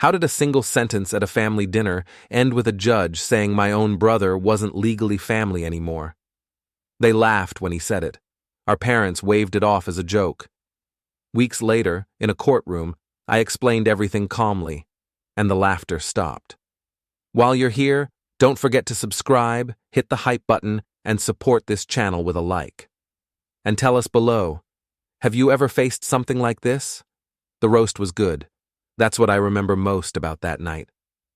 How did a single sentence at a family dinner end with a judge saying my own brother wasn't legally family anymore? They laughed when he said it. Our parents waved it off as a joke. Weeks later, in a courtroom, I explained everything calmly, and the laughter stopped. While you're here, don't forget to subscribe, hit the hype button, and support this channel with a like. And tell us below, have you ever faced something like this? The roast was good. That's what I remember most about that night.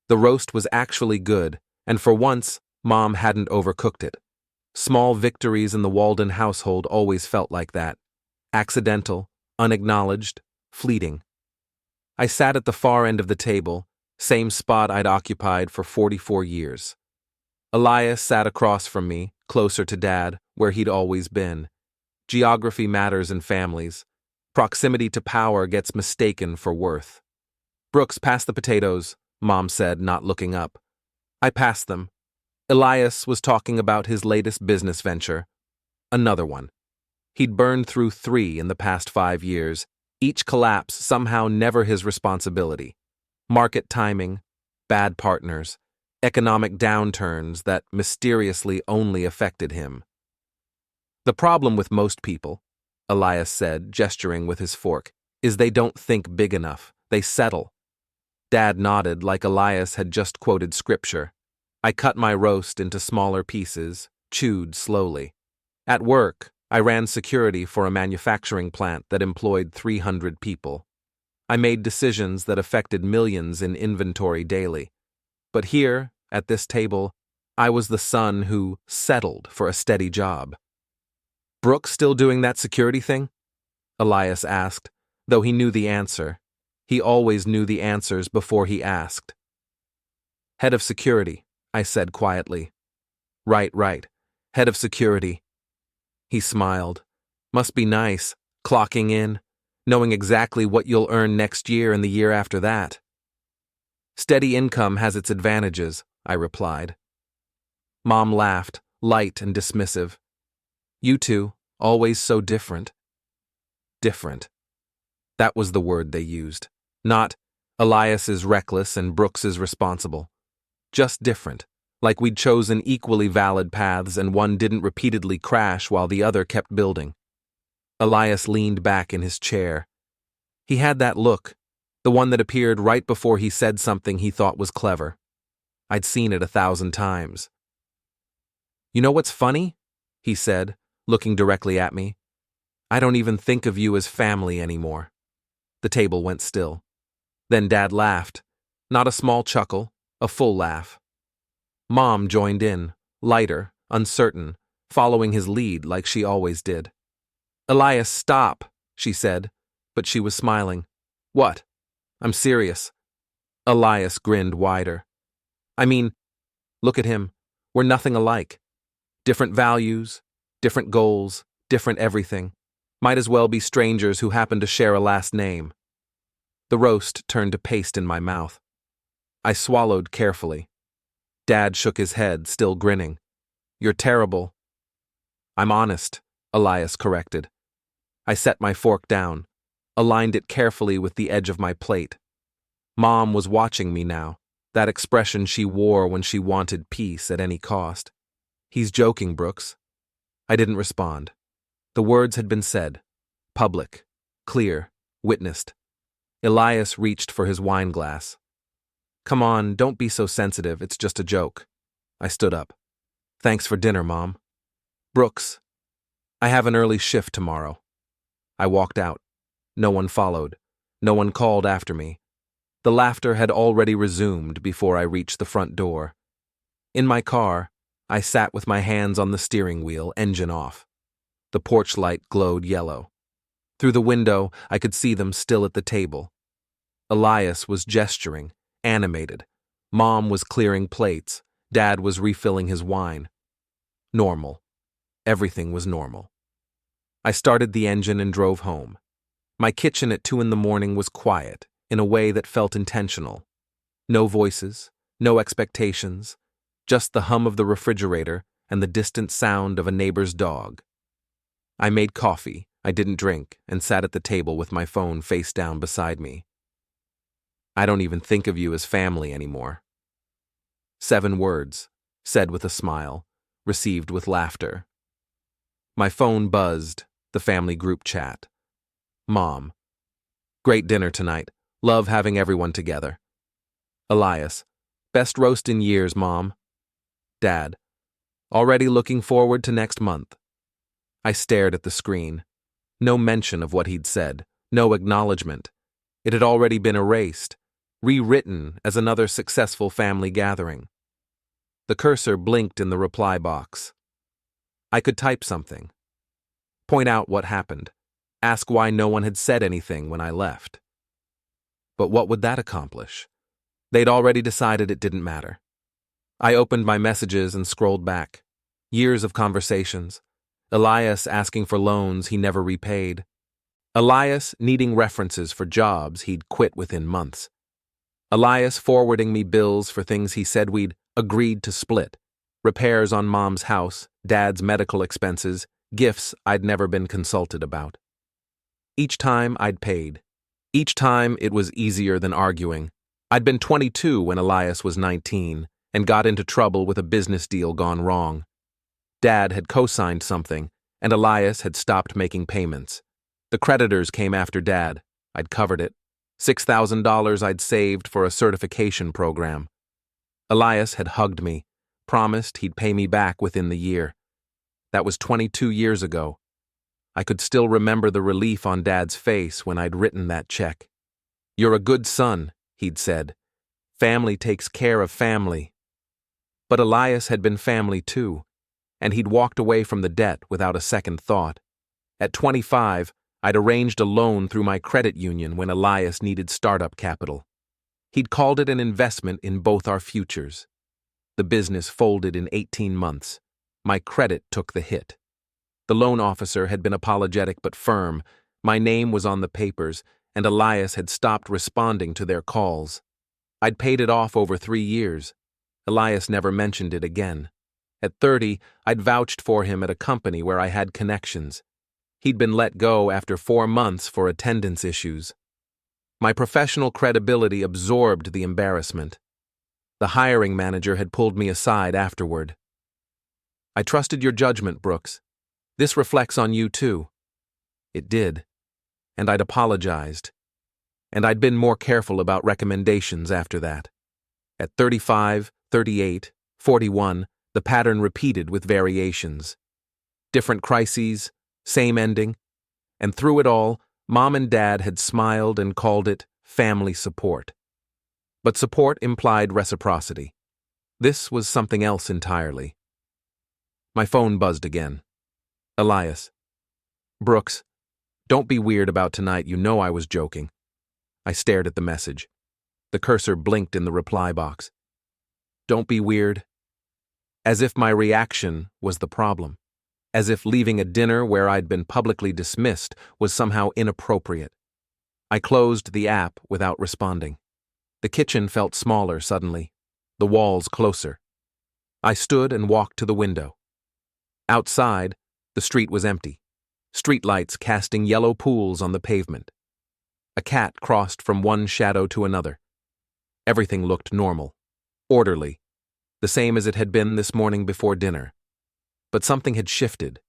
The roast was actually good, and for once, Mom hadn't overcooked it. Small victories in the Walden household always felt like that. Accidental, unacknowledged, fleeting. I sat at the far end of the table, same spot I'd occupied for 44 years. Elias sat across from me, closer to Dad, where he'd always been. Geography matters in families. Proximity to power gets mistaken for worth. "Brooks, pass the potatoes," Mom said, not looking up. I passed them. Elias was talking about his latest business venture. Another one. He'd burned through 3 in the past 5 years, each collapse somehow never his responsibility. Market timing, bad partners, economic downturns that mysteriously only affected him. "The problem with most people," Elias said, gesturing with his fork, "is they don't think big enough. They settle." Dad nodded like Elias had just quoted scripture. I cut my roast into smaller pieces, chewed slowly. At work, I ran security for a manufacturing plant that employed 300 people. I made decisions that affected millions in inventory daily. But here, at this table, I was the son who settled for a steady job. "Brooks still doing that security thing?" Elias asked, though he knew the answer. He always knew the answers before he asked. "Head of security," I said quietly. Right. Head of security." He smiled. "Must be nice, clocking in, knowing exactly what you'll earn next year and the year after that." "Steady income has its advantages," I replied. Mom laughed, light and dismissive. "You two, always so different." Different. That was the word they used. Not, Elias is reckless and Brooks is responsible. Just different, like we'd chosen equally valid paths and one didn't repeatedly crash while the other kept building. Elias leaned back in his chair. He had that look, the one that appeared right before he said something he thought was clever. I'd seen it 1,000 times. "You know what's funny?" he said, looking directly at me. "I don't even think of you as family anymore." The table went still. Then Dad laughed. Not a small chuckle, a full laugh. Mom joined in, lighter, uncertain, following his lead like she always did. "Elias, stop," she said, but she was smiling. "What? I'm serious." Elias grinned wider. "I mean, look at him. We're nothing alike. Different values, different goals, different everything. Might as well be strangers who happen to share a last name." The roast turned to paste in my mouth. I swallowed carefully. Dad shook his head, still grinning. "You're terrible." "I'm honest," Elias corrected. I set my fork down, aligned it carefully with the edge of my plate. Mom was watching me now, that expression she wore when she wanted peace at any cost. "He's joking, Brooks." I didn't respond. The words had been said. Public. Clear. Witnessed. Elias reached for his wine glass. "Come on, don't be so sensitive, it's just a joke." I stood up. "Thanks for dinner, Mom." "Brooks, I have an early shift tomorrow." I walked out. No one followed. No one called after me. The laughter had already resumed before I reached the front door. In my car, I sat with my hands on the steering wheel, engine off. The porch light glowed yellow. Through the window, I could see them still at the table. Elias was gesturing, animated. Mom was clearing plates. Dad was refilling his wine. Normal. Everything was normal. I started the engine and drove home. My kitchen at 2 a.m. was quiet, in a way that felt intentional. No voices, no expectations, just the hum of the refrigerator and the distant sound of a neighbor's dog. I made coffee, I didn't drink, and sat at the table with my phone face down beside me. I don't even think of you as family anymore. 7 words, said with a smile, received with laughter. My phone buzzed, the family group chat. Mom. Great dinner tonight. Love having everyone together. Elias. Best roast in years, Mom. Dad. Already looking forward to next month. I stared at the screen. No mention of what he'd said, no acknowledgement. It had already been erased, rewritten as another successful family gathering. The cursor blinked in the reply box. I could type something. Point out what happened. Ask why no one had said anything when I left. But what would that accomplish? They'd already decided it didn't matter. I opened my messages and scrolled back. Years of conversations. Elias asking for loans he never repaid. Elias needing references for jobs he'd quit within months. Elias forwarding me bills for things he said we'd agreed to split. Repairs on Mom's house, Dad's medical expenses, gifts I'd never been consulted about. Each time I'd paid. Each time it was easier than arguing. I'd been 22 when Elias was 19 and got into trouble with a business deal gone wrong. Dad had co-signed something, and Elias had stopped making payments. The creditors came after Dad. I'd covered it. $6,000 I'd saved for a certification program. Elias had hugged me, promised he'd pay me back within the year. That was 22 years ago. I could still remember the relief on Dad's face when I'd written that check. You're a good son, he'd said. Family takes care of family. But Elias had been family too, and he'd walked away from the debt without a second thought. At 25, I'd arranged a loan through my credit union when Elias needed startup capital. He'd called it an investment in both our futures. The business folded in 18 months. My credit took the hit. The loan officer had been apologetic but firm. My name was on the papers, and Elias had stopped responding to their calls. I'd paid it off over 3 years. Elias never mentioned it again. At 30, I'd vouched for him at a company where I had connections. He'd been let go after 4 months for attendance issues. My professional credibility absorbed the embarrassment. The hiring manager had pulled me aside afterward. I trusted your judgment, Brooks. This reflects on you too. It did. And I'd apologized. And I'd been more careful about recommendations after that. At 35, 38, 41, the pattern repeated with variations. Different crises, same ending, and through it all, Mom and Dad had smiled and called it family support. But support implied reciprocity. This was something else entirely. My phone buzzed again. Elias. Brooks, don't be weird about tonight, you know I was joking. I stared at the message. The cursor blinked in the reply box. Don't be weird. As if my reaction was the problem. As if leaving a dinner where I'd been publicly dismissed was somehow inappropriate. I closed the app without responding. The kitchen felt smaller suddenly, the walls closer. I stood and walked to the window. Outside, the street was empty, streetlights casting yellow pools on the pavement. A cat crossed from one shadow to another. Everything looked normal, orderly, the same as it had been this morning before dinner. But something had shifted.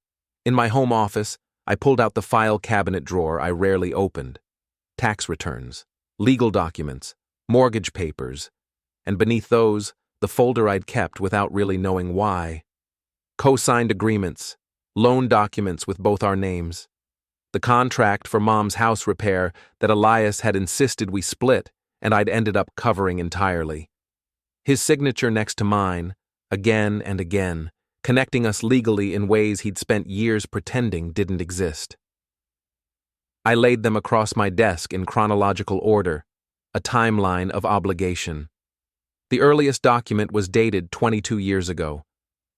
In my home office, I pulled out the file cabinet drawer I rarely opened. Tax returns, legal documents, mortgage papers, and beneath those, the folder I'd kept without really knowing why. Co-signed agreements, loan documents with both our names. The contract for Mom's house repair that Elias had insisted we split and I'd ended up covering entirely. His signature next to mine, again and again, connecting us legally in ways he'd spent years pretending didn't exist. I laid them across my desk in chronological order, a timeline of obligation. The earliest document was dated 22 years ago.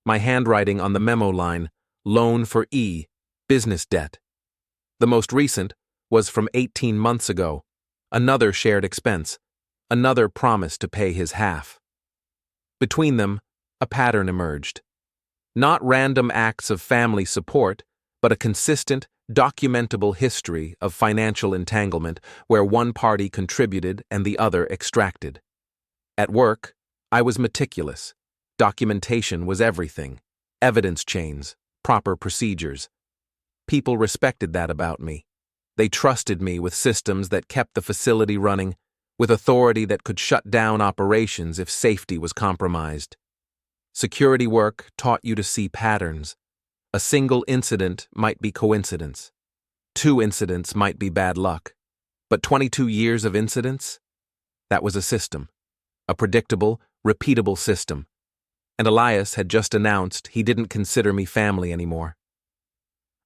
My handwriting on the memo line, loan for E, business debt. The most recent was from 18 months ago, another shared expense, another promise to pay his half. Between them, a pattern emerged. Not random acts of family support, but a consistent, documentable history of financial entanglement where one party contributed and the other extracted. At work, I was meticulous. Documentation was everything. Evidence chains, proper procedures. People respected that about me. They trusted me with systems that kept the facility running, with authority that could shut down operations if safety was compromised. Security work taught you to see patterns. A single incident might be coincidence. 2 incidents might be bad luck. But 22 years of incidents? That was a system. A predictable, repeatable system. And Elias had just announced he didn't consider me family anymore.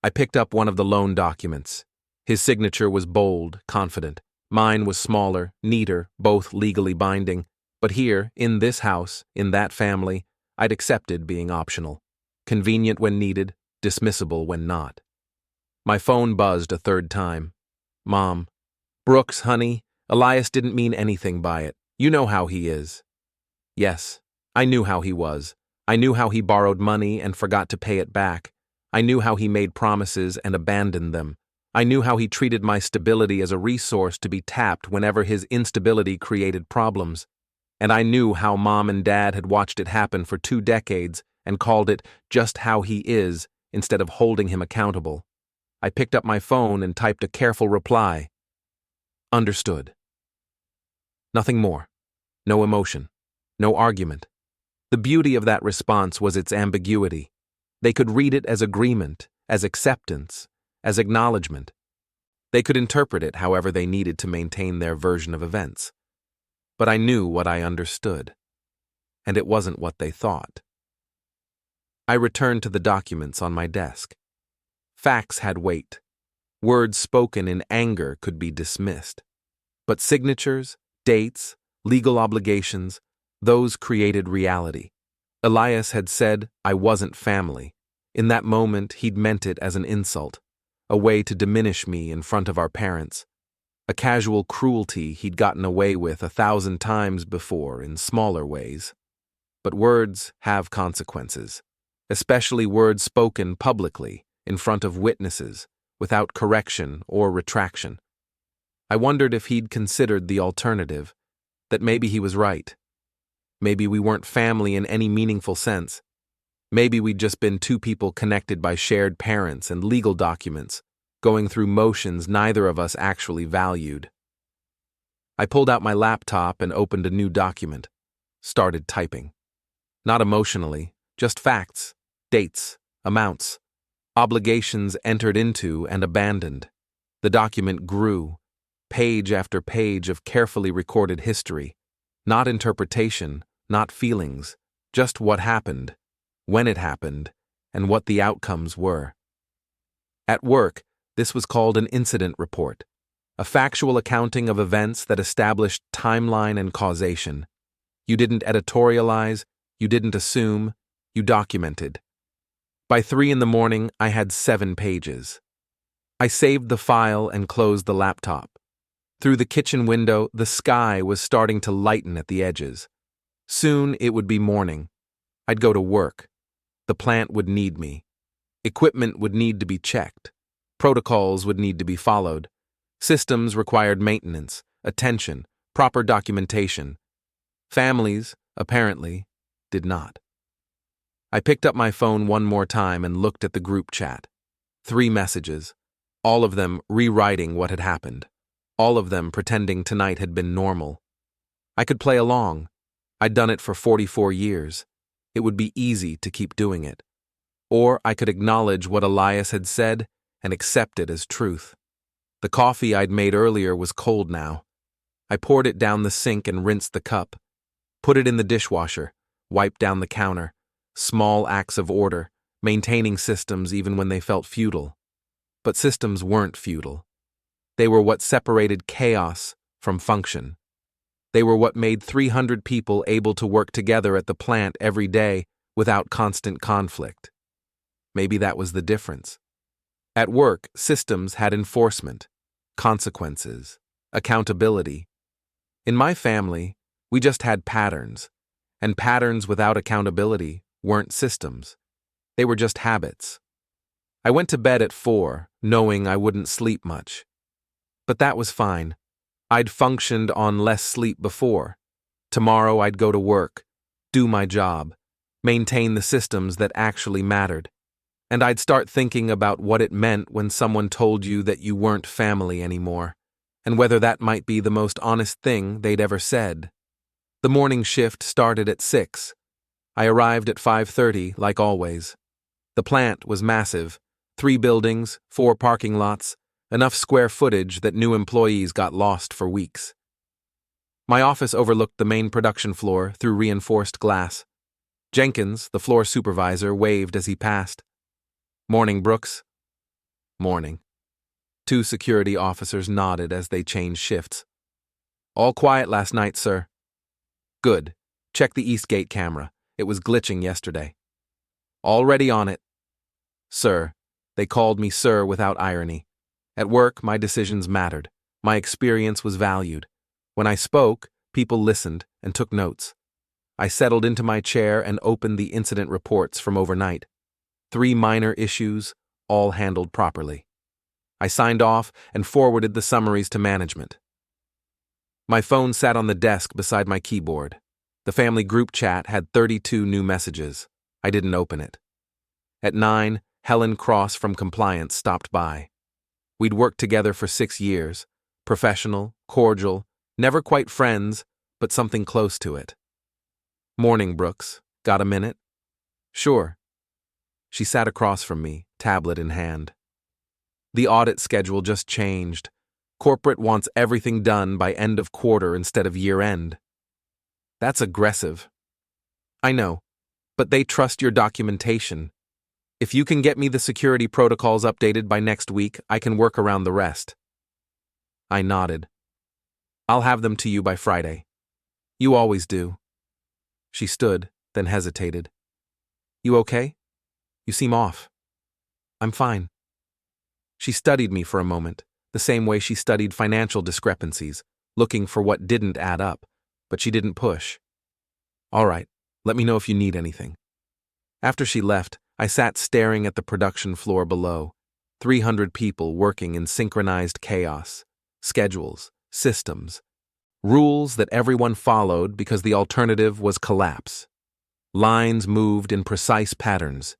I picked up one of the loan documents. His signature was bold, confident. Mine was smaller, neater, both legally binding. But here, in this house, in that family, I'd accepted being optional. Convenient when needed, dismissible when not. My phone buzzed a 3rd time. Mom. Brooks, honey, Elias didn't mean anything by it. You know how he is. Yes, I knew how he was. I knew how he borrowed money and forgot to pay it back. I knew how he made promises and abandoned them. I knew how he treated my stability as a resource to be tapped whenever his instability created problems. And I knew how Mom and Dad had watched it happen for 2 decades and called it just how he is instead of holding him accountable. I picked up my phone and typed a careful reply. Understood. Nothing more. No emotion. No argument. The beauty of that response was its ambiguity. They could read it as agreement, as acceptance, as acknowledgement. They could interpret it however they needed to maintain their version of events. But I knew what I understood, and it wasn't what they thought. I returned to the documents on my desk. Facts had weight. Words spoken in anger could be dismissed. But signatures, dates, legal obligations, those created reality. Elias had said I wasn't family. In that moment, he'd meant it as an insult, a way to diminish me in front of our parents. A casual cruelty he'd gotten away with 1,000 times before in smaller ways. But words have consequences, especially words spoken publicly, in front of witnesses, without correction or retraction. I wondered if he'd considered the alternative, that maybe he was right. Maybe we weren't family in any meaningful sense. Maybe we'd just been 2 people connected by shared parents and legal documents, going through motions neither of us actually valued. I pulled out my laptop and opened a new document, started typing. Not emotionally, just facts, dates, amounts, obligations entered into and abandoned. The document grew, page after page of carefully recorded history, not interpretation, not feelings, just what happened, when it happened, and what the outcomes were. At work, this was called an incident report, a factual accounting of events that established timeline and causation. You didn't editorialize, you didn't assume, you documented. By 3 in the morning, I had 7 pages. I saved the file and closed the laptop. Through the kitchen window, the sky was starting to lighten at the edges. Soon it would be morning. I'd go to work. The plant would need me. Equipment would need to be checked. Protocols would need to be followed. Systems required maintenance, attention, proper documentation. Families, apparently, did not. I picked up my phone one more time and looked at the group chat. 3 messages, all of them rewriting what had happened. All of them pretending tonight had been normal. I could play along. I'd done it for 44 years. It would be easy to keep doing it. Or I could acknowledge what Elias had said and accept it as truth. The coffee I'd made earlier was cold now. I poured it down the sink and rinsed the cup. Put it in the dishwasher, wiped down the counter. Small acts of order, maintaining systems even when they felt futile. But systems weren't futile. They were what separated chaos from function. They were what made 300 people able to work together at the plant every day without constant conflict. Maybe that was the difference. At work, systems had enforcement, consequences, accountability. In my family, we just had patterns, and patterns without accountability weren't systems. They were just habits. I went to bed at 4, knowing I wouldn't sleep much. But that was fine. I'd functioned on less sleep before. Tomorrow I'd go to work, do my job, maintain the systems that actually mattered. And I'd start thinking about what it meant when someone told you that you weren't family anymore, and whether that might be the most honest thing they'd ever said. The morning shift started at 6. I arrived at 5:30, like always. The plant was massive. 3 buildings, 4 parking lots, enough square footage that new employees got lost for weeks. My office overlooked the main production floor through reinforced glass. Jenkins, the floor supervisor, waved as he passed. "Morning, Brooks." "Morning." 2 security officers nodded as they changed shifts. "All quiet last night, sir." "Good. Check the East Gate camera. It was glitching yesterday." "Already on it." "Sir." They called me sir without irony. At work, my decisions mattered. My experience was valued. When I spoke, people listened and took notes. I settled into my chair and opened the incident reports from overnight. 3 minor issues, all handled properly. I signed off and forwarded the summaries to management. My phone sat on the desk beside my keyboard. The family group chat had 32 new messages. I didn't open it. At 9, Helen Cross from compliance stopped by. We'd worked together for 6 years. Professional, cordial, never quite friends, but something close to it. "Morning, Brooks. Got a minute?" "Sure." She sat across from me, tablet in hand. "The audit schedule just changed. Corporate wants everything done by end of quarter instead of year end." "That's aggressive." "I know, but they trust your documentation. If you can get me the security protocols updated by next week, I can work around the rest." I nodded. "I'll have them to you by Friday." "You always do." She stood, then hesitated. "You okay? You seem off." "I'm fine." She studied me for a moment, the same way she studied financial discrepancies, looking for what didn't add up, but she didn't push. "All right, let me know if you need anything." After she left, I sat staring at the production floor below. 300 people working in synchronized chaos. Schedules, systems, rules that everyone followed because the alternative was collapse. Lines moved in precise patterns.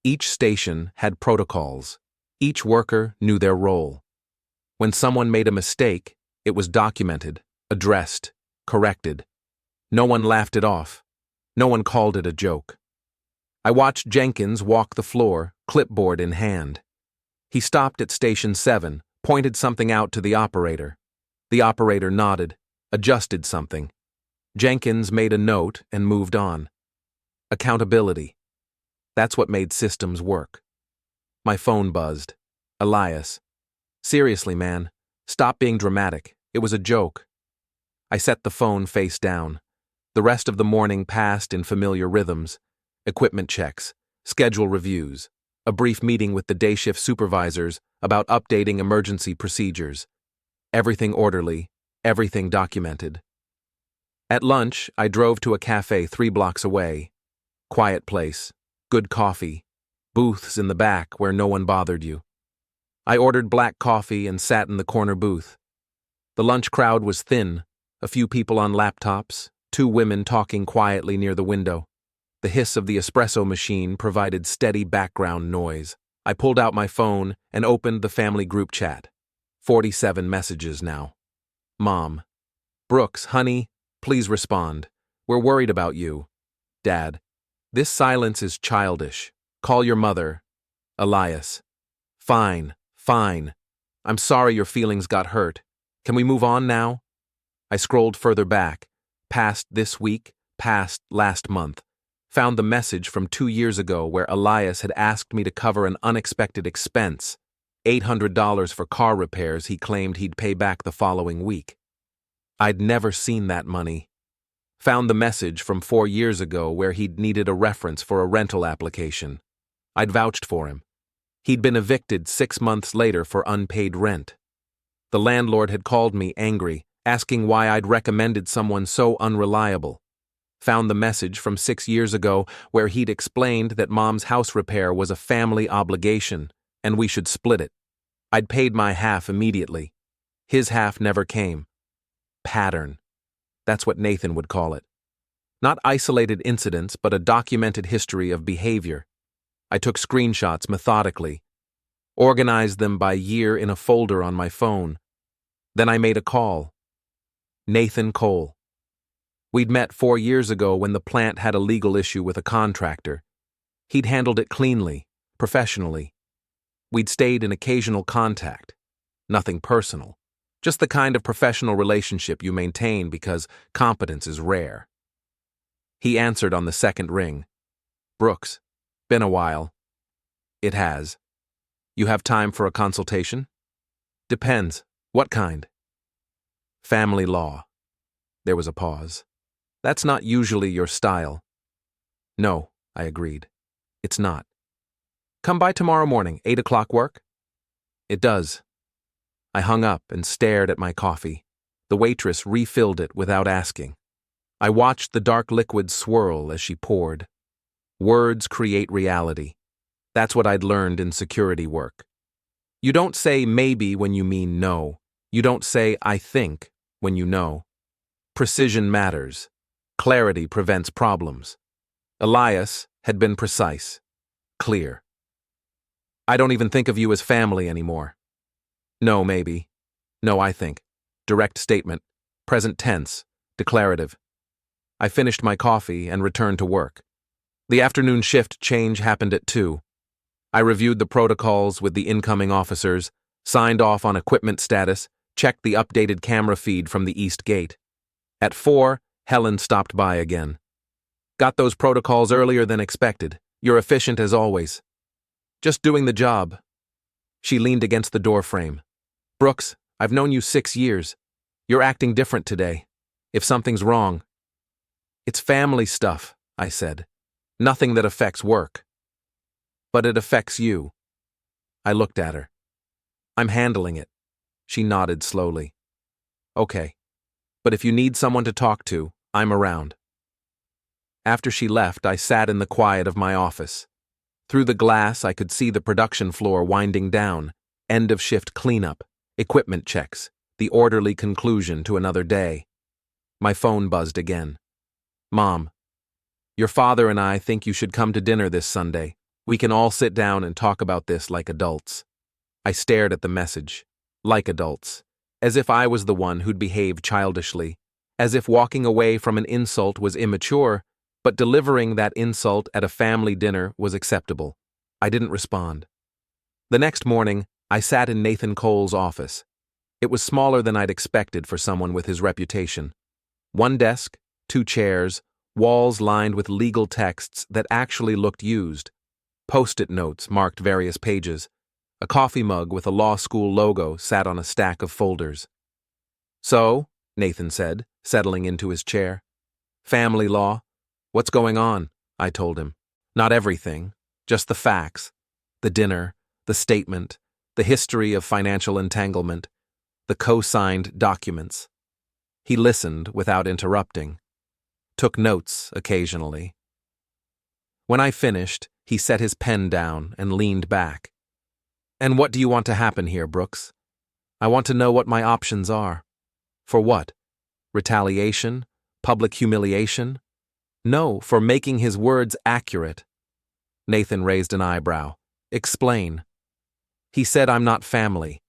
Each station had protocols. Each worker knew their role. When someone made a mistake, it was documented, addressed, corrected. No one laughed it off. No one called it a joke. I watched Jenkins walk the floor, clipboard in hand. He stopped at Station 7, pointed something out to the operator. The operator nodded, adjusted something. Jenkins made a note and moved on. Accountability. That's what made systems work. My phone buzzed. Elias. "Seriously, man. Stop being dramatic. It was a joke." I set the phone face down. The rest of the morning passed in familiar rhythms. Equipment checks, schedule reviews, a brief meeting with the day shift supervisors about updating emergency procedures. Everything orderly, everything documented. At lunch, I drove to a cafe 3 blocks away. Quiet place, good coffee, booths in the back where no one bothered you. I ordered black coffee and sat in the corner booth. The lunch crowd was thin, a few people on laptops, 2 women talking quietly near the window. The hiss of the espresso machine provided steady background noise. I pulled out my phone and opened the family group chat. 47 messages now. Mom. "Brooks, honey, please respond. We're worried about you." Dad. "This silence is childish. Call your mother." Elias. Fine. I'm sorry your feelings got hurt. Can we move on now?" I scrolled further back, past this week, past last month. Found the message from 2 years ago where Elias had asked me to cover an unexpected expense, $800 for car repairs he claimed he'd pay back the following week. I'd never seen that money. Found the message from 4 years ago where he'd needed a reference for a rental application. I'd vouched for him. He'd been evicted 6 months later for unpaid rent. The landlord had called me angry, asking why I'd recommended someone so unreliable. Found the message from 6 years ago where he'd explained that Mom's house repair was a family obligation, and we should split it. I'd paid my half immediately. His half never came. Pattern. That's what Nathan would call it. Not isolated incidents, but a documented history of behavior. I took screenshots methodically, organized them by year in a folder on my phone. Then I made a call. Nathan Cole. We'd met 4 years ago when the plant had a legal issue with a contractor. He'd handled it cleanly, professionally. We'd stayed in occasional contact. Nothing personal. Just the kind of professional relationship you maintain because competence is rare. He answered on the second ring. Brooks, been a while. It has. You have time for a consultation? Depends. What kind? Family law. There was a pause. That's not usually your style. No, I agreed. It's not. Come by tomorrow morning, 8 o'clock work? It does. I hung up and stared at my coffee. The waitress refilled it without asking. I watched the dark liquid swirl as she poured. Words create reality. That's what I'd learned in security work. You don't say maybe when you mean no. You don't say I think when you know. Precision matters. Clarity prevents problems. Elias had been precise, clear. I don't even think of you as family anymore. No, maybe. No, I think. Direct statement. Present tense. Declarative. I finished my coffee and returned to work. The afternoon shift change happened at 2. I reviewed the protocols with the incoming officers, signed off on equipment status, checked the updated camera feed from the east gate. At 4, Helen stopped by again. Got those protocols earlier than expected. You're efficient as always. Just doing the job. She leaned against the door frame. Brooks, I've known you 6 years. You're acting different today. If something's wrong. It's family stuff, I said. Nothing that affects work. But it affects you. I looked at her. I'm handling it. She nodded slowly. Okay. But if you need someone to talk to, I'm around. After she left, I sat in the quiet of my office. Through the glass, I could see the production floor winding down, end-of-shift cleanup, equipment checks, the orderly conclusion to another day. My phone buzzed again. Mom, your father and I think you should come to dinner this Sunday. We can all sit down and talk about this like adults. I stared at the message. Like adults. As if I was the one who'd behaved childishly. As if walking away from an insult was immature, but delivering that insult at a family dinner was acceptable. I didn't respond. The next morning, I sat in Nathan Cole's office. It was smaller than I'd expected for someone with his reputation. 1 desk, 2 chairs, walls lined with legal texts that actually looked used. Post-it notes marked various pages. A coffee mug with a law school logo sat on a stack of folders. So, Nathan said, settling into his chair. Family law. What's going on? I told him. Not everything, just the facts. The dinner, the statement, the history of financial entanglement, the co-signed documents. He listened without interrupting. Took notes occasionally. When I finished, he set his pen down and leaned back. And what do you want to happen here, Brooks? I want to know what my options are. For what? Retaliation? Public humiliation? No, for making his words accurate. Nathan raised an eyebrow. Explain. He said I'm not family.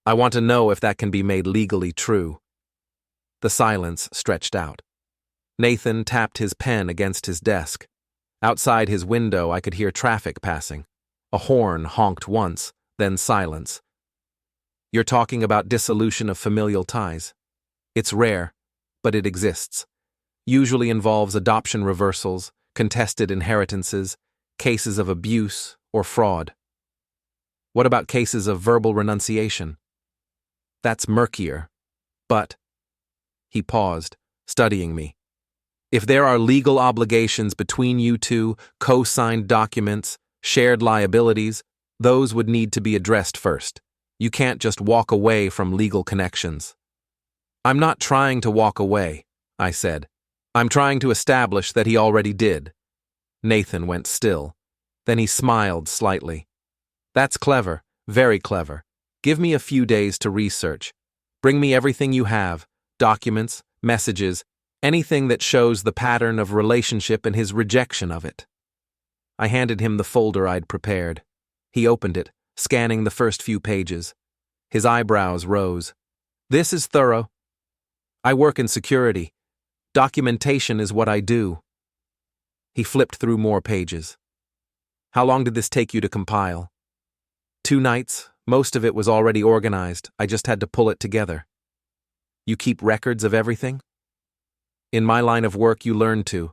I want to know if that can be made legally true. The silence stretched out. Nathan tapped his pen against his desk. Outside his window, I could hear traffic passing. A horn honked once, then silence. You're talking about dissolution of familial ties. It's rare, but it exists. Usually involves adoption reversals, contested inheritances, cases of abuse or fraud. What about cases of verbal renunciation? That's murkier, but... He paused, studying me. If there are legal obligations between you two, co-signed documents, shared liabilities, those would need to be addressed first. You can't just walk away from legal connections. I'm not trying to walk away, I said. I'm trying to establish that he already did. Nathan went still. Then he smiled slightly. That's clever, very clever. Give me a few days to research. Bring me everything you have, documents, messages, anything that shows the pattern of relationship and his rejection of it. I handed him the folder I'd prepared. He opened it, scanning the first few pages. His eyebrows rose. This is thorough. I work in security. Documentation is what I do. He flipped through more pages. How long did this take you to compile? 2 nights. Most of it was already organized. I just had to pull it together. You keep records of everything? In my line of work, you learn to.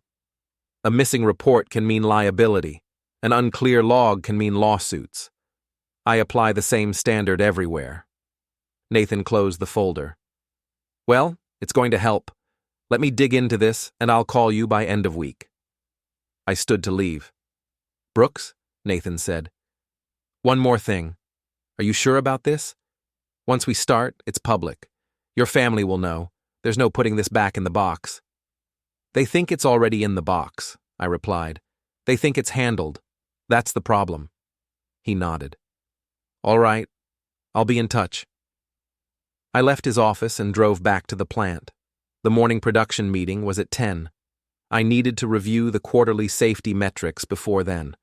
A missing report can mean liability. An unclear log can mean lawsuits. I apply the same standard everywhere. Nathan closed the folder. Well, it's going to help. Let me dig into this, and I'll call you by end of week. I stood to leave. Brooks, Nathan said. One more thing. Are you sure about this? Once we start, it's public. Your family will know. There's no putting this back in the box. They think it's already in the box, I replied. They think it's handled. That's the problem. He nodded. All right. I'll be in touch. I left his office and drove back to the plant. The morning production meeting was at 10. I needed to review the quarterly safety metrics before then.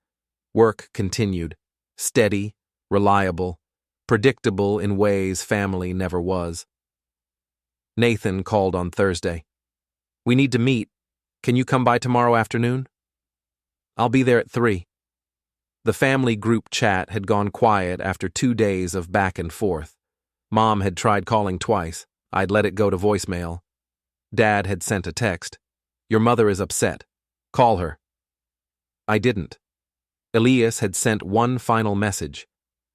Work continued. Steady, reliable, predictable in ways family never was. Nathan called on Thursday. We need to meet. Can you come by tomorrow afternoon? I'll be there at 3. The family group chat had gone quiet after 2 days of back and forth. Mom had tried calling twice. I'd let it go to voicemail. Dad had sent a text. Your mother is upset. Call her. I didn't. Elias had sent one final message.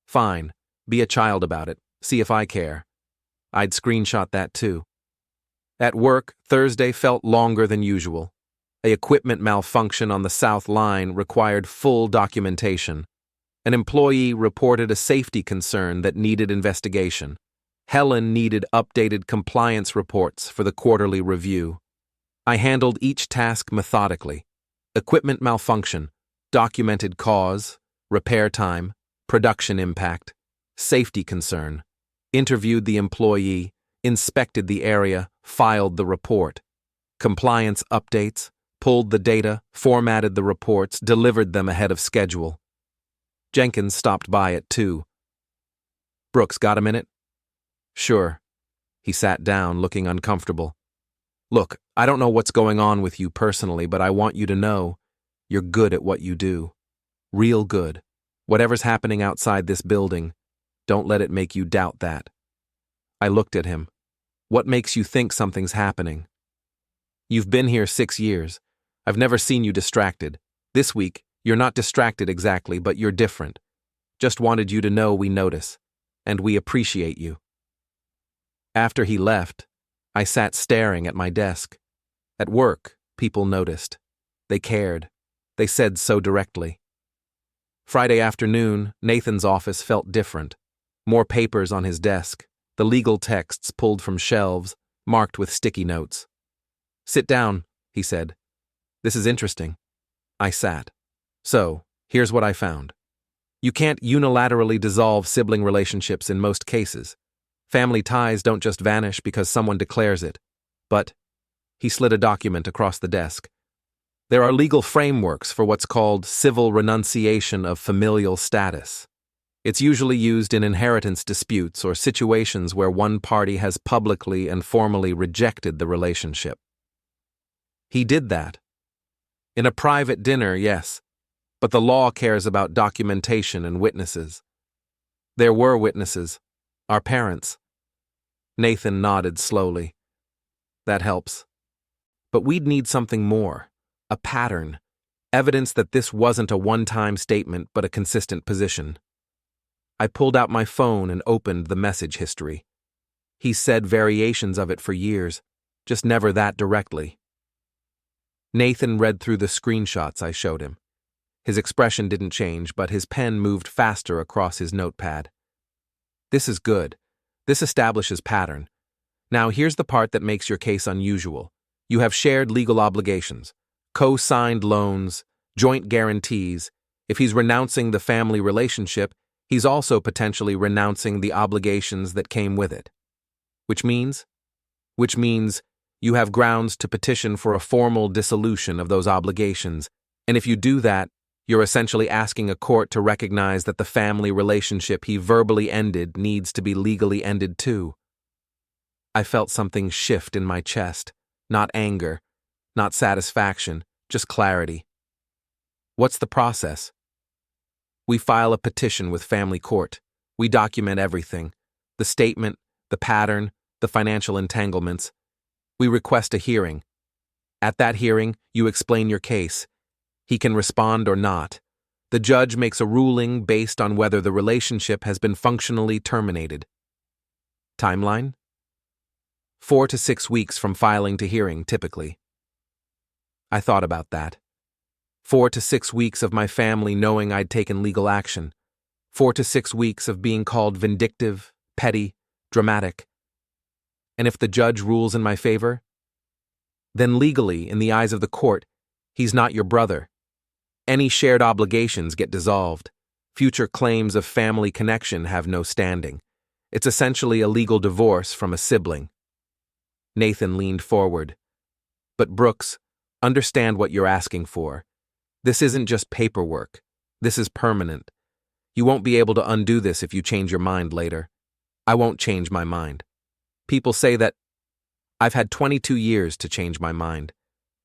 Fine. Be a child about it. See if I care. I'd screenshot that too. At work, Thursday felt longer than usual. An equipment malfunction on the South Line required full documentation. An employee reported a safety concern that needed investigation. Helen needed updated compliance reports for the quarterly review. I handled each task methodically. Equipment malfunction, documented cause, repair time, production impact, safety concern. Interviewed the employee, inspected the area, filed the report. Compliance updates, pulled the data, formatted the reports, delivered them ahead of schedule. Jenkins stopped by at 2. Brooks, got a minute? Sure. He sat down, looking uncomfortable. Look, I don't know what's going on with you personally, but I want you to know you're good at what you do. Real good. Whatever's happening outside this building, don't let it make you doubt that. I looked at him. What makes you think something's happening? You've been here 6 years. I've never seen you distracted. This week, you're not distracted exactly, but you're different. Just wanted you to know we notice, and we appreciate you. After he left, I sat staring at my desk. At work, people noticed. They cared. They said so directly. Friday afternoon, Nathan's office felt different. More papers on his desk, the legal texts pulled from shelves, marked with sticky notes. Sit down, he said. This is interesting. I sat. So, here's what I found. You can't unilaterally dissolve sibling relationships in most cases. Family ties don't just vanish because someone declares it. But, he slid a document across the desk. There are legal frameworks for what's called civil renunciation of familial status. It's usually used in inheritance disputes or situations where one party has publicly and formally rejected the relationship. He did that. In a private dinner, yes, but the law cares about documentation and witnesses. There were witnesses, our parents. Nathan nodded slowly. That helps. But we'd need something more, a pattern, evidence that this wasn't a one-time statement but a consistent position. I pulled out my phone and opened the message history. He said variations of it for years, just never that directly. Nathan read through the screenshots I showed him. His expression didn't change, but his pen moved faster across his notepad. This is good. This establishes pattern. Now here's the part that makes your case unusual. You have shared legal obligations, co-signed loans, joint guarantees. If he's renouncing the family relationship, He's also potentially renouncing the obligations that came with it. Which means you have grounds to petition for a formal dissolution of those obligations, and if you do that, you're essentially asking a court to recognize that the family relationship he verbally ended needs to be legally ended too. I felt something shift in my chest, not anger, not satisfaction, just clarity. What's the process? We file a petition with family court. We document everything: the statement, the pattern, the financial entanglements. We request a hearing. At that hearing, you explain your case. He can respond or not. The judge makes a ruling based on whether the relationship has been functionally terminated. Timeline? 4 to 6 weeks from filing to hearing, typically. I thought about that. 4 to 6 weeks of my family knowing I'd taken legal action. 4 to 6 weeks of being called vindictive, petty, dramatic. And if the judge rules in my favor, then legally, in the eyes of the court, he's not your brother. Any shared obligations get dissolved. Future claims of family connection have no standing. It's essentially a legal divorce from a sibling. Nathan leaned forward. But Brooks, understand what you're asking for. This isn't just paperwork. This is permanent. You won't be able to undo this if you change your mind later. I won't change my mind. People say that I've had 22 years to change my mind.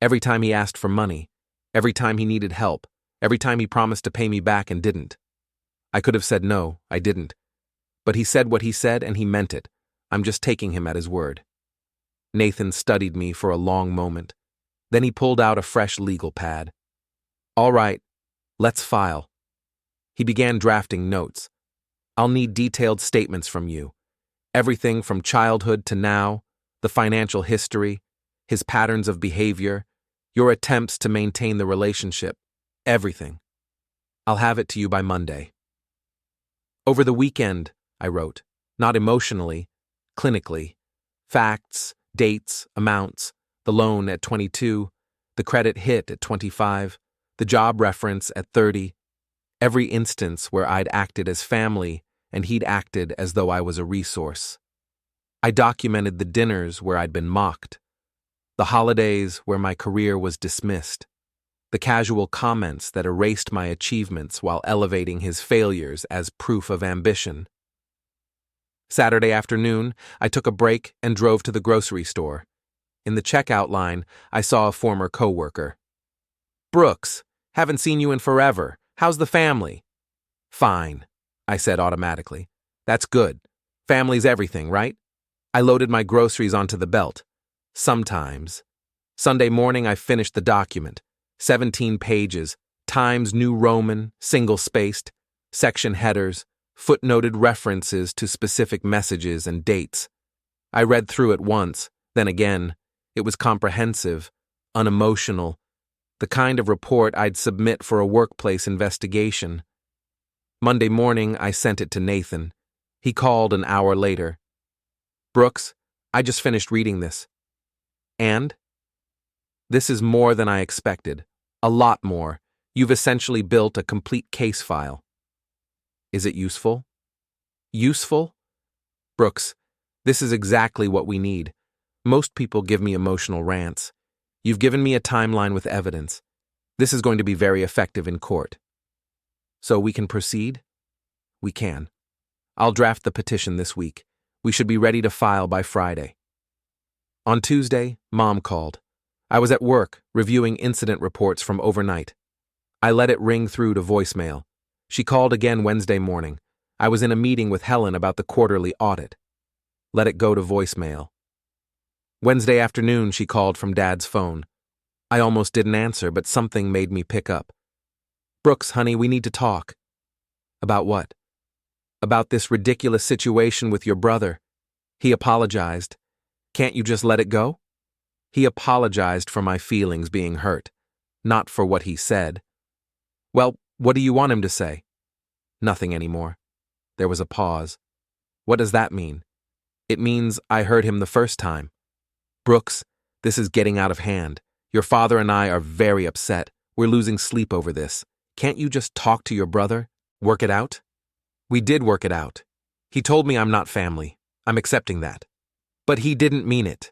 Every time he asked for money, every time he needed help, every time he promised to pay me back and didn't. I could have said no, I didn't. But he said what he said and he meant it. I'm just taking him at his word. Nathan studied me for a long moment. Then he pulled out a fresh legal pad. All right, let's file. He began drafting notes. I'll need detailed statements from you. Everything from childhood to now, the financial history, his patterns of behavior, your attempts to maintain the relationship, everything. I'll have it to you by Monday. Over the weekend, I wrote, not emotionally, clinically. Facts, dates, amounts, the loan at 22, the credit hit at 25, the job reference at 30, every instance where I'd acted as family and he'd acted as though I was a resource. I documented the dinners where I'd been mocked, the holidays where my career was dismissed, the casual comments that erased my achievements while elevating his failures as proof of ambition. Saturday afternoon, I took a break and drove to the grocery store. In the checkout line, I saw a former coworker. Brooks, haven't seen you in forever. How's the family? Fine, I said automatically. That's good. Family's everything, right? I loaded my groceries onto the belt. Sometimes. Sunday morning, I finished the document. 17 pages, Times New Roman, single-spaced, section headers, footnoted references to specific messages and dates. I read through it once, then again. It was comprehensive, unemotional, the kind of report I'd submit for a workplace investigation. Monday morning, I sent it to Nathan. He called an hour later. Brooks, I just finished reading this. And? This is more than I expected. A lot more. You've essentially built a complete case file. Is it useful? Useful? Brooks, this is exactly what we need. Most people give me emotional rants. You've given me a timeline with evidence. This is going to be very effective in court. So we can proceed? We can. I'll draft the petition this week. We should be ready to file by Friday. On Tuesday, Mom called. I was at work, reviewing incident reports from overnight. I let it ring through to voicemail. She called again Wednesday morning. I was in a meeting with Helen about the quarterly audit. Let it go to voicemail. Wednesday afternoon, she called from Dad's phone. I almost didn't answer, but something made me pick up. Brooks, honey, we need to talk. About what? About this ridiculous situation with your brother. He apologized. Can't you just let it go? He apologized for my feelings being hurt, not for what he said. Well, what do you want him to say? Nothing anymore. There was a pause. What does that mean? It means I heard him the first time. Brooks, this is getting out of hand. Your father and I are very upset. We're losing sleep over this. Can't you just talk to your brother? Work it out? We did work it out. He told me I'm not family. I'm accepting that. But he didn't mean it.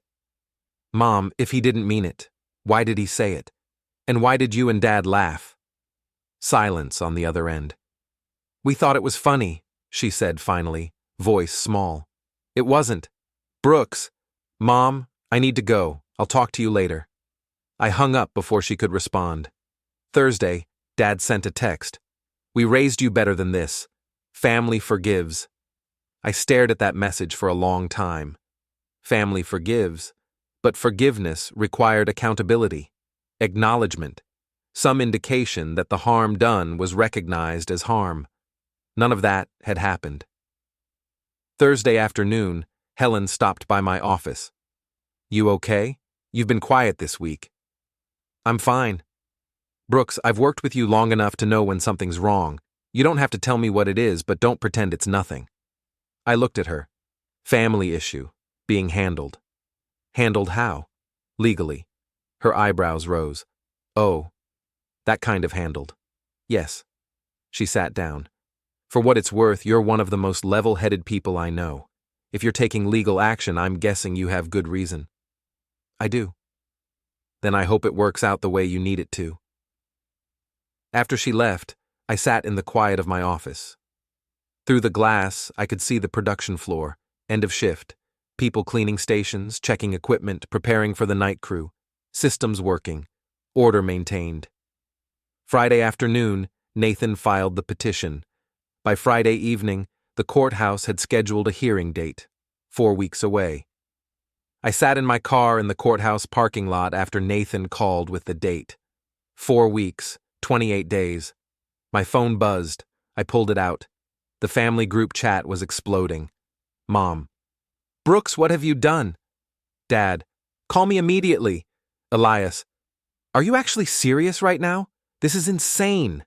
Mom, if he didn't mean it, why did he say it? And why did you and Dad laugh? Silence on the other end. We thought it was funny, she said finally, voice small. It wasn't. Brooks. Mom, I need to go. I'll talk to you later. I hung up before she could respond. Thursday, Dad sent a text. We raised you better than this. Family forgives. I stared at that message for a long time. Family forgives, but forgiveness required accountability, acknowledgement, some indication that the harm done was recognized as harm. None of that had happened. Thursday afternoon, Helen stopped by my office. You okay? You've been quiet this week. I'm fine. Brooks, I've worked with you long enough to know when something's wrong. You don't have to tell me what it is, but don't pretend it's nothing. I looked at her. Family issue. Being handled. Handled how? Legally. Her eyebrows rose. Oh. That kind of handled. Yes. She sat down. For what it's worth, you're one of the most level-headed people I know. If you're taking legal action, I'm guessing you have good reason. I do. Then I hope it works out the way you need it to. After she left, I sat in the quiet of my office. Through the glass, I could see the production floor, end of shift, people cleaning stations, checking equipment, preparing for the night crew, systems working, order maintained. Friday afternoon, Nathan filed the petition. By Friday evening, the courthouse had scheduled a hearing date, 4 weeks away. I sat in my car in the courthouse parking lot after Nathan called with the date. 4 weeks, 28 days. My phone buzzed. I pulled it out. The family group chat was exploding. Mom. Brooks, what have you done? Dad. Call me immediately. Elias. Are you actually serious right now? This is insane.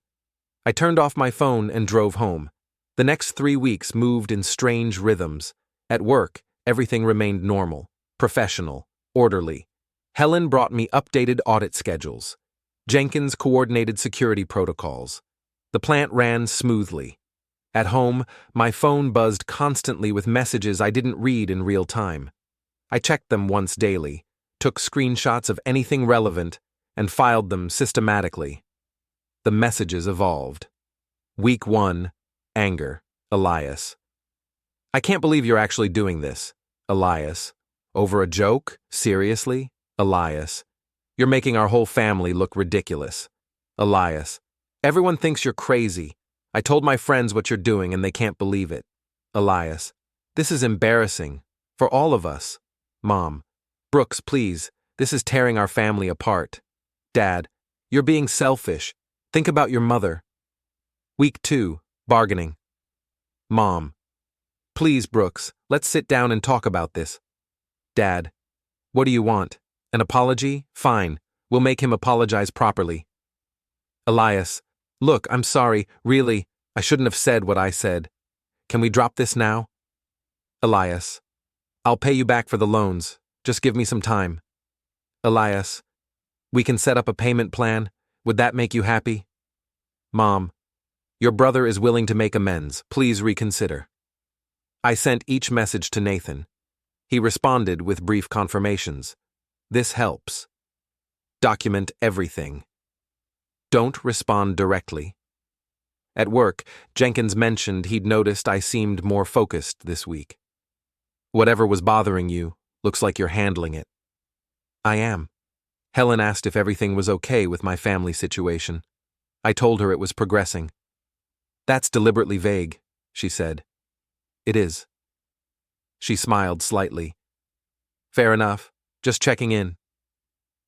I turned off my phone and drove home. The next 3 weeks moved in strange rhythms. At work, everything remained normal, professional, orderly. Helen brought me updated audit schedules. Jenkins coordinated security protocols. The plant ran smoothly. At home, my phone buzzed constantly with messages I didn't read in real time. I checked them once daily, took screenshots of anything relevant, and filed them systematically. The messages evolved. Week 1, anger, Elias. I can't believe you're actually doing this, Elias. Over a joke? Seriously? Elias. You're making our whole family look ridiculous. Elias. Everyone thinks you're crazy. I told my friends what you're doing and they can't believe it. Elias. This is embarrassing. For all of us. Mom. Brooks, please. This is tearing our family apart. Dad. You're being selfish. Think about your mother. Week 2, bargaining. Mom. Please, Brooks, let's sit down and talk about this. Dad. What do you want? An apology? Fine. We'll make him apologize properly. Elias. Look, I'm sorry. Really, I shouldn't have said what I said. Can we drop this now? Elias. I'll pay you back for the loans. Just give me some time. Elias. We can set up a payment plan. Would that make you happy? Mom. Your brother is willing to make amends. Please reconsider. I sent each message to Nathan. He responded with brief confirmations. This helps. Document everything. Don't respond directly. At work, Jenkins mentioned he'd noticed I seemed more focused this week. Whatever was bothering you, looks like you're handling it. I am. Helen asked if everything was okay with my family situation. I told her it was progressing. That's deliberately vague, she said. It is. She smiled slightly. Fair enough, just checking in.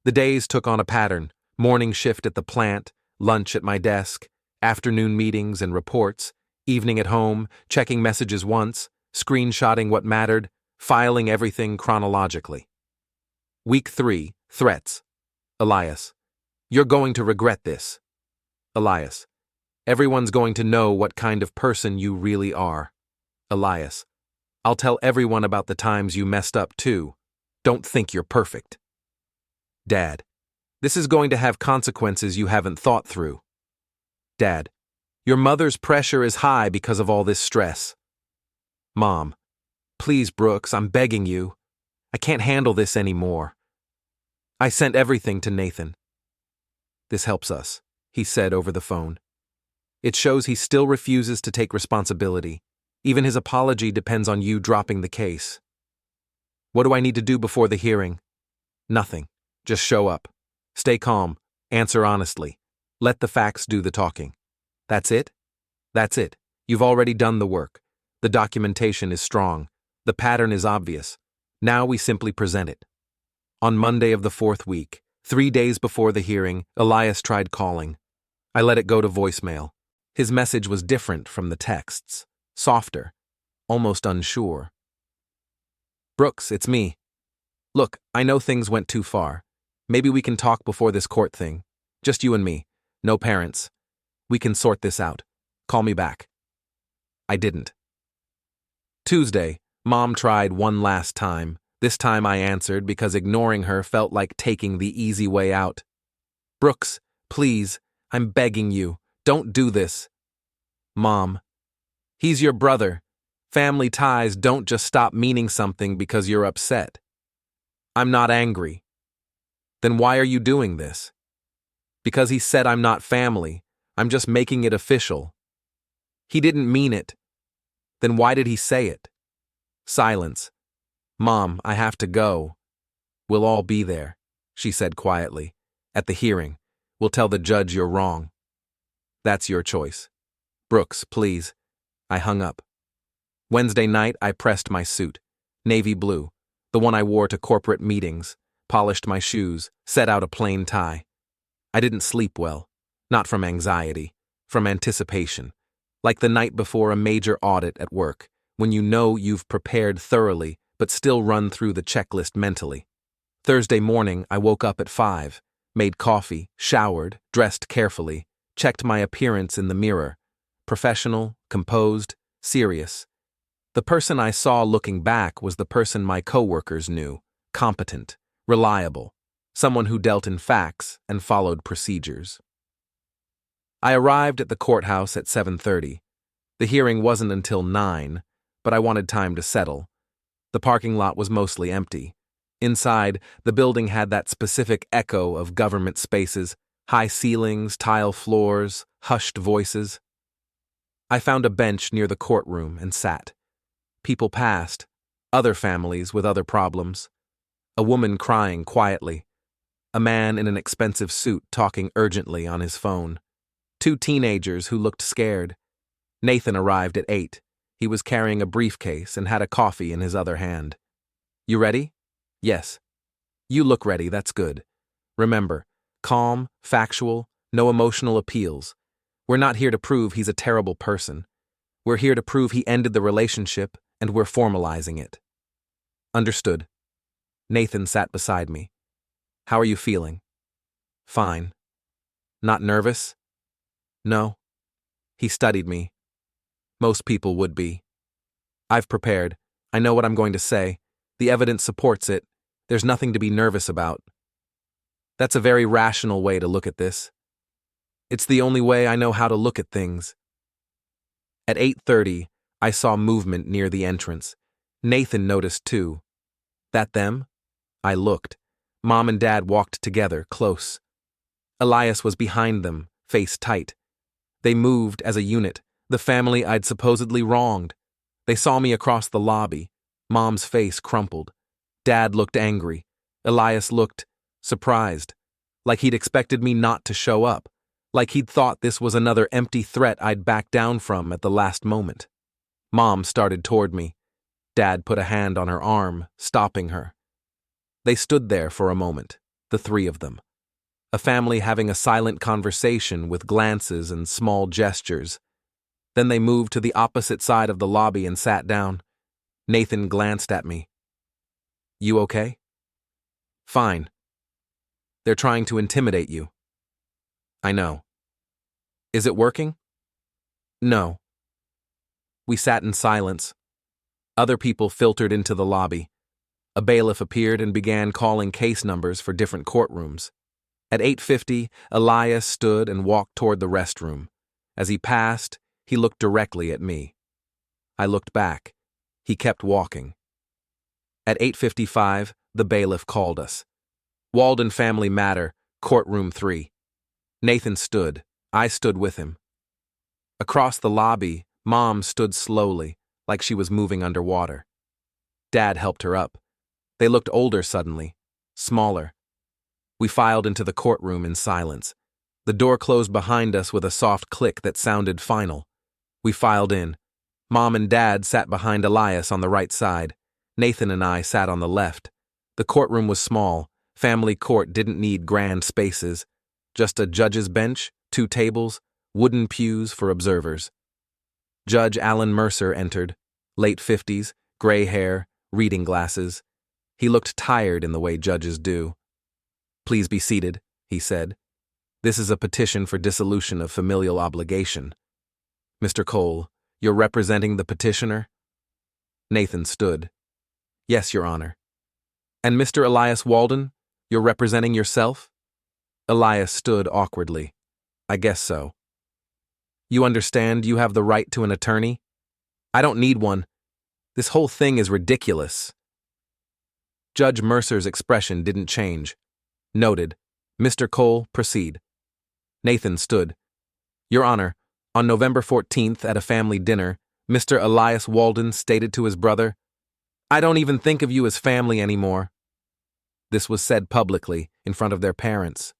The days took on a pattern. Morning shift at the plant, lunch at my desk, afternoon meetings and reports, evening at home, checking messages once, screenshotting what mattered, filing everything chronologically. Week 3, threats. Elias. You're going to regret this. Elias. Everyone's going to know what kind of person you really are. Elias. I'll tell everyone about the times you messed up too. Don't think you're perfect. Dad. This is going to have consequences you haven't thought through. Dad. Your mother's pressure is high because of all this stress. Mom, please, Brooks, I'm begging you. I can't handle this anymore. I sent everything to Nathan. This helps us, he said over the phone. It shows he still refuses to take responsibility. Even his apology depends on you dropping the case. What do I need to do before the hearing? Nothing. Just show up. Stay calm. Answer honestly. Let the facts do the talking. That's it? That's it. You've already done the work. The documentation is strong. The pattern is obvious. Now we simply present it. On Monday of the 4th week, 3 days before the hearing, Elias tried calling. I let it go to voicemail. His message was different from the texts. Softer. Almost unsure. Brooks, it's me. Look, I know things went too far. Maybe we can talk before this court thing. Just you and me. No parents. We can sort this out. Call me back. I didn't. Tuesday, Mom tried one last time. This time I answered because ignoring her felt like taking the easy way out. Brooks, please, I'm begging you, don't do this. Mom, he's your brother. Family ties don't just stop meaning something because you're upset. I'm not angry. Then why are you doing this? Because he said I'm not family. I'm just making it official. He didn't mean it. Then why did he say it? Silence. Mom, I have to go. We'll all be there, she said quietly. At the hearing, we'll tell the judge you're wrong. That's your choice. Brooks, please. I hung up. Wednesday night, I pressed my suit. Navy blue, the one I wore to corporate meetings, polished my shoes, set out a plain tie. I didn't sleep well, not from anxiety, from anticipation. Like the night before a major audit at work, when you know you've prepared thoroughly, but still run through the checklist mentally. Thursday morning, I woke up at 5, made coffee, showered, dressed carefully, checked my appearance in the mirror. Professional, composed, serious. The person I saw looking back was the person my coworkers knew, competent, reliable, someone who dealt in facts and followed procedures. I arrived at the courthouse at 7:30. The hearing wasn't until 9, but I wanted time to settle. The parking lot was mostly empty. Inside, the building had that specific echo of government spaces, high ceilings, tile floors, hushed voices. I found a bench near the courtroom and sat. People passed, other families with other problems. A woman crying quietly. A man in an expensive suit talking urgently on his phone. 2 teenagers who looked scared. Nathan arrived at 8. He was carrying a briefcase and had a coffee in his other hand. You ready? Yes. You look ready, that's good. Remember, calm, factual, no emotional appeals. We're not here to prove he's a terrible person. We're here to prove he ended the relationship, and we're formalizing it. Understood. Nathan sat beside me. How are you feeling? Fine. Not nervous? No. He studied me. Most people would be. I've prepared. I know what I'm going to say. The evidence supports it. There's nothing to be nervous about. That's a very rational way to look at this. It's the only way I know how to look at things. At 8:30, I saw movement near the entrance. Nathan noticed too. That them? I looked. Mom and Dad walked together, close. Elias was behind them, face tight. They moved as a unit, the family I'd supposedly wronged. They saw me across the lobby. Mom's face crumpled. Dad looked angry. Elias looked surprised, like he'd expected me not to show up, like he'd thought this was another empty threat I'd back down from at the last moment. Mom started toward me. Dad put a hand on her arm, stopping her. They stood there for a moment, the 3 of them. A family having a silent conversation with glances and small gestures. Then they moved to the opposite side of the lobby and sat down. Nathan glanced at me. You okay? Fine. They're trying to intimidate you. I know. Is it working? No. We sat in silence. Other people filtered into the lobby. A bailiff appeared and began calling case numbers for different courtrooms. At 8:50, Elias stood and walked toward the restroom. As he passed, he looked directly at me. I looked back. He kept walking. At 8:55, the bailiff called us. Walden Family Matter, Courtroom 3. Nathan stood. I stood with him. Across the lobby, Mom stood slowly, like she was moving underwater. Dad helped her up. They looked older suddenly, smaller. We filed into the courtroom in silence. The door closed behind us with a soft click that sounded final. We filed in. Mom and Dad sat behind Elias on the right side. Nathan and I sat on the left. The courtroom was small. Family court didn't need grand spaces. Just a judge's bench, 2 tables, wooden pews for observers. Judge Alan Mercer entered, late 50s, gray hair, reading glasses. He looked tired in the way judges do. "Please be seated," he said. "This is a petition for dissolution of familial obligation. Mr. Cole, you're representing the petitioner?" Nathan stood. "Yes, Your Honor." "And Mr. Elias Walden, you're representing yourself?" Elias stood awkwardly. "I guess so." "You understand you have the right to an attorney?" "I don't need one. This whole thing is ridiculous." Judge Mercer's expression didn't change. "Noted. Mr. Cole, proceed." Nathan stood. "Your Honor, on November 14th at a family dinner, Mr. Elias Walden stated to his brother, 'I don't even think of you as family anymore.' This was said publicly, in front of their parents.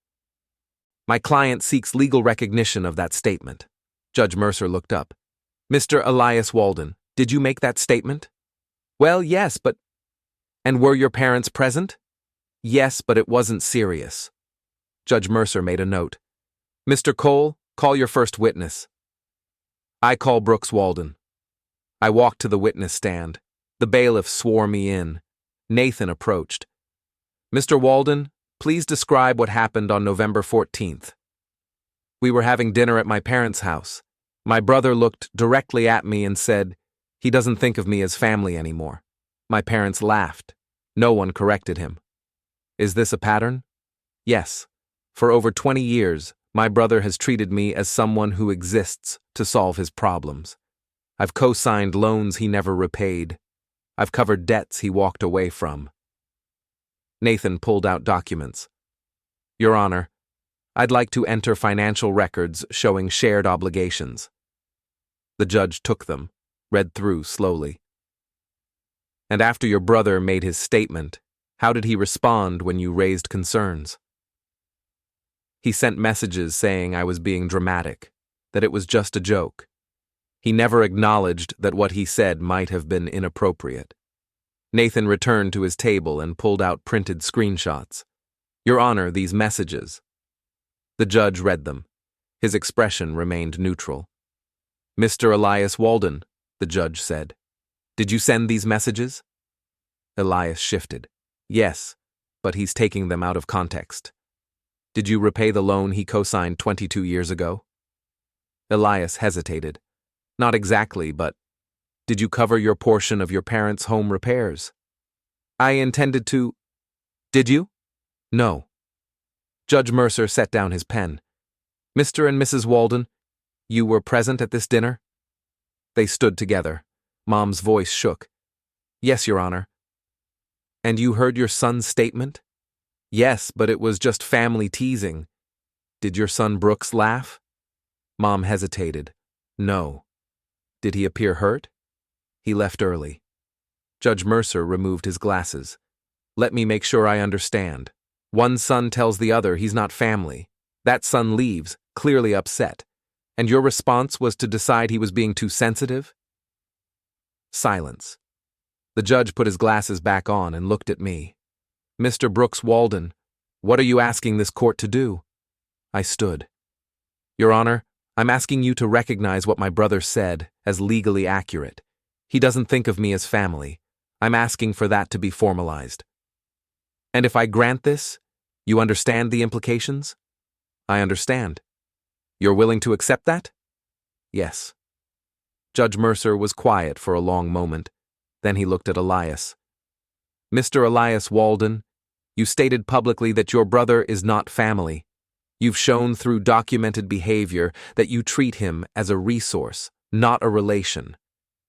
My client seeks legal recognition of that statement." Judge Mercer looked up. "Mr. Elias Walden, did you make that statement?" "Well, yes, but—" "And were your parents present?" "Yes, but it wasn't serious." Judge Mercer made a note. "Mr. Cole, call your first witness." "I call Brooks Walden." I walked to the witness stand. The bailiff swore me in. Nathan approached. "Mr. Walden, please describe what happened on November 14th. We were having dinner at my parents' house. My brother looked directly at me and said, 'He doesn't think of me as family anymore.' My parents laughed. No one corrected him. Is this a pattern? Yes. For over 20 years, my brother has treated me as someone who exists to solve his problems. I've co-signed loans he never repaid. I've covered debts he walked away from." Nathan pulled out documents. "Your Honor, I'd like to enter financial records showing shared obligations." The judge took them, read through slowly. "And after your brother made his statement, how did he respond when you raised concerns?" "He sent messages saying I was being dramatic, that it was just a joke. He never acknowledged that what he said might have been inappropriate." Nathan returned to his table and pulled out printed screenshots. "Your Honor, these messages." The judge read them. His expression remained neutral. "Mr. Elias Walden," the judge said, "did you send these messages?" Elias shifted. "Yes, but he's taking them out of context." "Did you repay the loan he co-signed 22 years ago?" Elias hesitated. "Not exactly, but—" "Did you cover your portion of your parents' home repairs?" "I intended to—" "Did you?" "No." Judge Mercer set down his pen. "Mr. and Mrs. Walden, you were present at this dinner?" They stood together. Mom's voice shook. "Yes, Your Honor." "And you heard your son's statement?" "Yes, but it was just family teasing." "Did your son Brooks laugh?" Mom hesitated. "No." "Did he appear hurt?" "He left early." Judge Mercer removed his glasses. "Let me make sure I understand. One son tells the other he's not family. That son leaves, clearly upset. And your response was to decide he was being too sensitive?" Silence. The judge put his glasses back on and looked at me. "Mr. Brooks Walden, what are you asking this court to do?" I stood. "Your Honor, I'm asking you to recognize what my brother said as legally accurate. He doesn't think of me as family. I'm asking for that to be formalized." "And if I grant this, you understand the implications?" "I understand." "You're willing to accept that?" "Yes." Judge Mercer was quiet for a long moment. Then he looked at Elias. "Mr. Elias Walden, you stated publicly that your brother is not family. You've shown through documented behavior that you treat him as a resource, not a relation.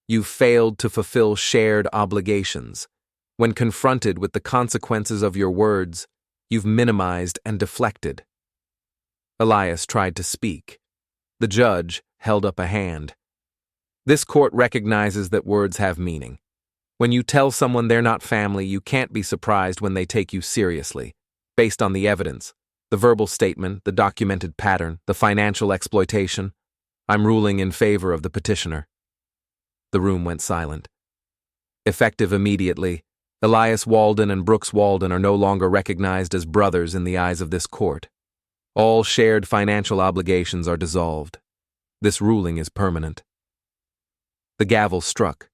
You've failed to fulfill shared obligations. When confronted with the consequences of your words, you've minimized and deflected. Elias tried to speak. The judge held up a hand. This court recognizes that words have meaning. When you tell someone they're not family, you can't be surprised when they take you seriously, based on the evidence, the verbal statement, the documented pattern, the financial exploitation. I'm ruling in favor of the petitioner. The room went silent. Effective immediately, Elias Walden and Brooks Walden are no longer recognized as brothers in the eyes of this court. All shared financial obligations are dissolved. This ruling is permanent. The gavel struck.